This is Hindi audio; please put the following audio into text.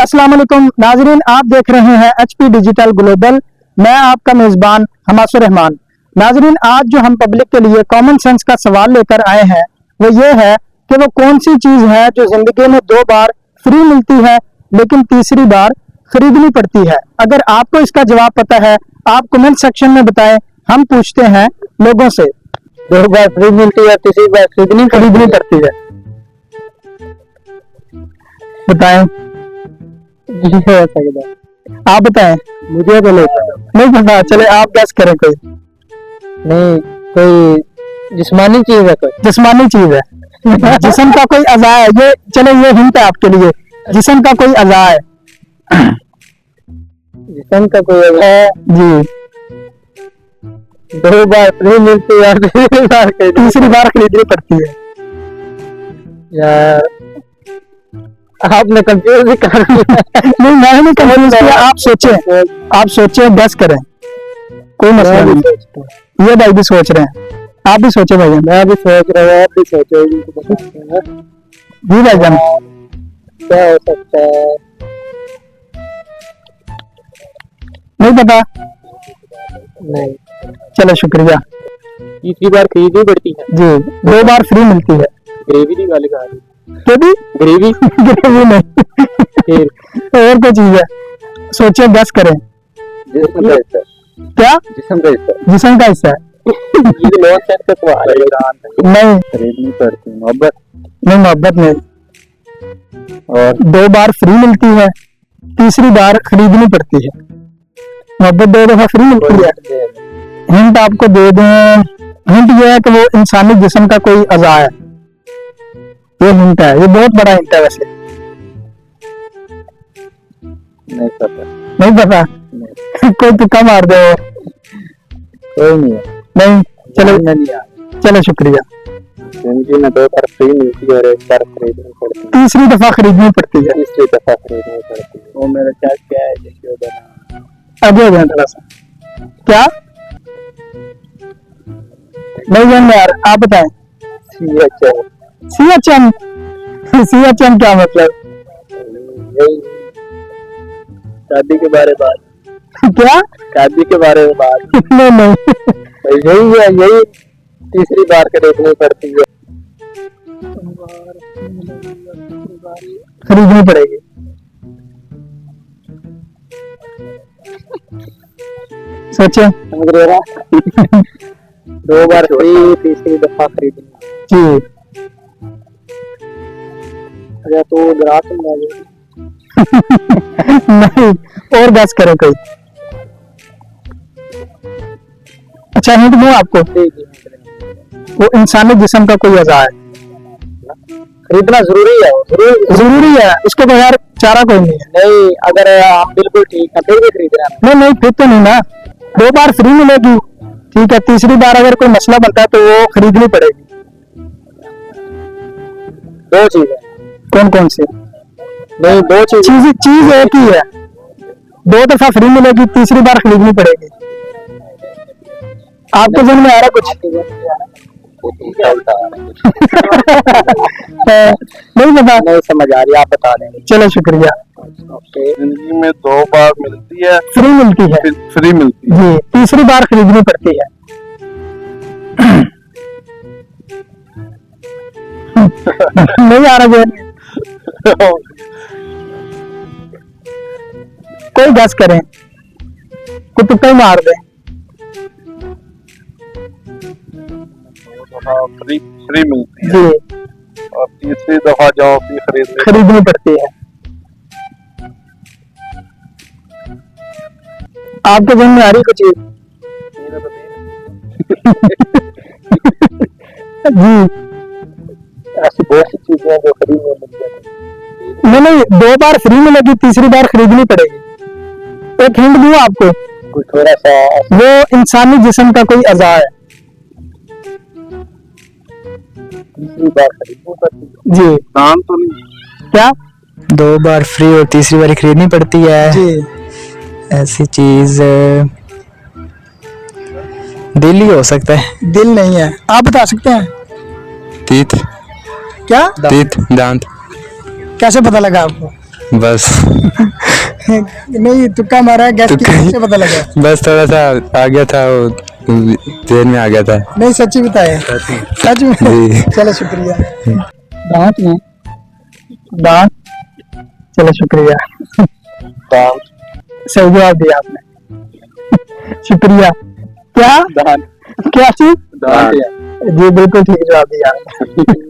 अस्सलाम वालेकुम नाजरीन, आप देख रहे हैं HP डिजिटल ग्लोबल। मैं आपका मेजबान हमासुर रहमान। नाजरीन, आज जो हम पब्लिक के लिए कॉमन सेंस का सवाल लेकर आए हैं वो ये है कि वो कौन सी चीज है जो जिंदगी में 2 बार फ्री मिलती है लेकिन तीसरी बार खरीदनी पड़ती है। अगर आपको इसका जवाब पता है आप कमेंट सेक्शन में बताएं। हम पूछते हैं लोगों से, 2 बार फ्री मिलती है, तीसरी बार खरीदनी पड़ती है, बताएं। आप बताएं। मुझे तो नहीं पता, चले आप गैस करें। कोई नहीं, कोई जिस्मानी चीज है, कोई जिस्मानी चीज है। जिस्म का कोई अज़ा है ये, चले ये हिंट है आपके लिए। जिस्म का कोई अज़ा है। जिस्म का कोई अज़ा है जी। 2 बार फ्री मिलती है, तीसरी बार खरीदनी पड़ती है। यार आपने कंफ्यूज ही कर दिया। नहीं, मैं नहीं कंफ्यूज किया। आप सोचे गैस करें, कोई मसला नहीं। ये भाई भी सोच रहे हैं, आप भी सोचे भाई। मैं भी सोच रहा हूँ, आप भी सोचो जी भाईजान। क्या हो सकता है? नहीं पता। नहीं, चलो शुक्रिया। तीसरी बार खरीदनी पड़ती है जी, 2 बार फ्री मिलती है। ग्रेवी की गल कर रही ग्रेवी ग्रेवी नहीं। फिर और कोई चीज है, सोचे गैस करें। जिस्म का हिस्सा। क्या? जिस्म का हिस्सा। जिस्म का हिस्सा है। ये लोग सेट का सवाल है। नहीं खरीदनी पड़ती है, मोहब्बत नहीं, मोहब्बत नहीं। और 2 बार फ्री मिलती है, तीसरी बार खरीदनी पड़ती है। मोहब्बत 2 दफा फ्री मिलती है। हिंट आपको दे दें, हिंट ये है कि वो इंसानी जिस्म का कोई अज़ा है। ये हिंट है, ये बहुत बड़ा हिंट है वैसे। नहीं पता। नहीं पता? कोई तुक्का मार दो। कोई नहीं है। नहीं, चलो नहीं, चलो शुक्रिया। जिंदगी में 2 बार फ्री मिलती है और 1 बार खरीदनी पड़ती है। तीसरी दफा खरीदनी पड़ती है। तीसरी दफा खरीदनी पड़ती है। वो मेरा चार्ज क्या है? देखिए उधर अभी हो जाए थोड़ा सा। क्या? नहीं जान यार, आप बताएं। CHM। CHM क्या मतलब? यही शादी के बारे में बात। क्या? शादी के बारे में बात। नहीं नहीं, यही है, यही तीसरी बार खरीदनी पड़ती है। खरीदनी पड़ेगी। सोचे। 2 बार फ्री, तीसरी दफा खरीदनी जी। अरे तो ग्राहक नहीं, और गैस करो कोई। अच्छा हिंट दूं आपको, वो इंसानी जिस्म का कोई अज़ा है। खरीदना जरूरी है। जरूरी है, उसके बगैर चारा कोई नहीं है। नहीं, अगर हम बिल्कुल ठीक है फिर भी खरीदना है। नहीं नहीं, फिर तो नहीं ना। 2 बार फ्री मिलेगी, ठीक है। तीसरी बार अगर कोई मसला बनता है तो वो खरीदनी पड़ेगी। 2 चीजें। कौन कौन सी? नहीं, 2 चीज एक ही है। 2 दफा फ्री मिलेगी, तीसरी बार खरीदनी पड़ेगी। आपको समझ में आ रहा कुछ? नहीं पता? नहीं समझ आ रही, आप बता देंगे। चलो शुक्रिया। जिंदगी में 2 बार मिलती है, फ्री मिलती है फ्री मिलती है। जी, तीसरी बार खरीदनी पड़ती है। नहीं आ रहा है। कोई गैस करें, कोई तुक्का ही मार दे। फ्री मिलती है जी, और तीसरी दफा जाओ फिर खरीदनी पड़ती है। आपको समझ में आ रही कुछ चीज? जी। ऐसी बहुत सी चीजें हैं जो खरीदने मिलती है। नहीं, 2 बार फ्री मिलेगी, तीसरी बार खरीदनी पड़ेगी। एक हिंट दूं आपको, कोई थोड़ा सा वो इंसानी जिस्म का कोई अज़ा है। तीसरी बार खरीदनी पड़ती है। जी। दान तो नहीं। क्या? 2 बार फ्री और तीसरी बार खरीदनी पड़ती है जी। ऐसी चीज दिल ही हो सकता है। दिल नहीं है, आप बता सकते हैं? तीत। क्या? तीत, दांत। कैसे पता लगा आपको? बस नहीं, तुक्का मारा है, गैस से पता लगा? बस थोड़ा सा आ गया था वो, देर में आ गया था। नहीं, सच्ची बताए? सच में? जी। चलो शुक्रिया। दांत में? दांत, चलो शुक्रिया। दांत, सही जवाब दिया आपने। शुक्रिया। क्या दांत, क्या चीज? दांत जी बिल्कुल ठीक जवाब दिया आपने।